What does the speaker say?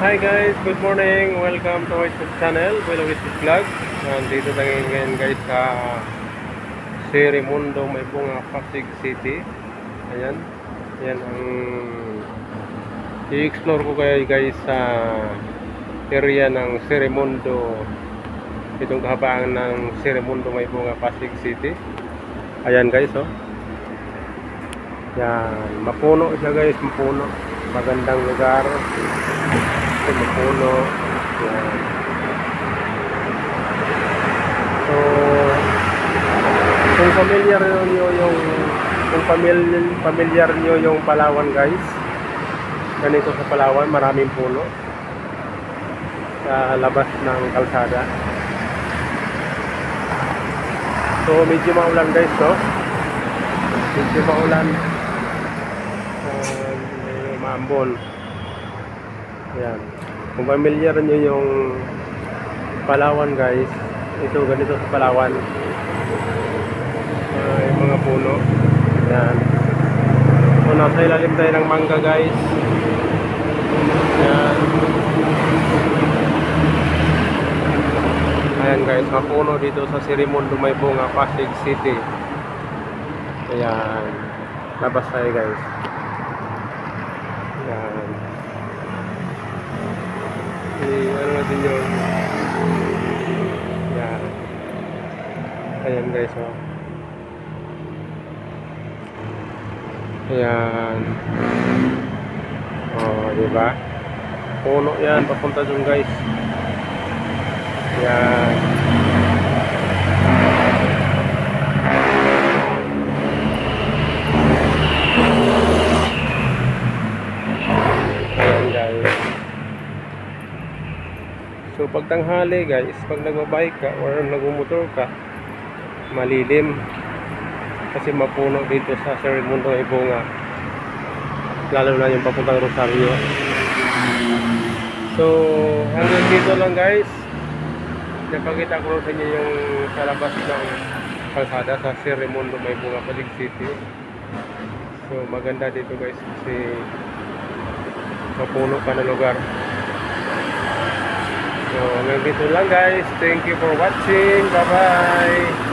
Hi guys, good morning. Welcome to my YouTube channel, Willow Wishes Vlog. Nandito tayo ngayon guys sa Serimundo May Bunga, Pasig City. Ayan. Ayan ang i-explore ko kayo guys sa area ng Serimundo. Itong kahabaan ng Serimundo May Bunga, Pasig City. Ayan guys, oh. Yan, mapuno siya guys, mapuno. Magandang lugar. Mapuno. Yan. So, kung familiar nyo yung familiar nyo yung Palawan guys, ganito sa Palawan, maraming puno sa labas ng kalsada. So, medyo maulan guys, no? Medyo maulan. Maambon. Ayan. Kung familiar nyo yung Palawan guys, ito ganito sa Palawan. Yung mga puno. Ayan. So nasa ilalim tayo ng mangga guys. Ayan. Ayan guys, mapuno dito sa Serimundo May Bunga, Pasig City. Ayan. Labas tayo guys. Ayan. Ano natin yun? Ayan. Ayan guys, oh. Ayan. Oh, diba? Puno yan, papunta dun guys. Ayan. Ayan guys. So pag tanghali guys, pag nagbabike ka or nagmumotor ka, malilim kasi mapuno dito sa Serimundo May Bunga, lalo na yung papuntang Rosario. So hanggang dito lang guys, napakita ko sa inyo yung sa labas ng kalsada sa Serimundo May Bunga, Pasig City. So maganda dito guys kasi mapuno pa na lugar. So hanggang dito lang guys, thank you for watching, bye bye.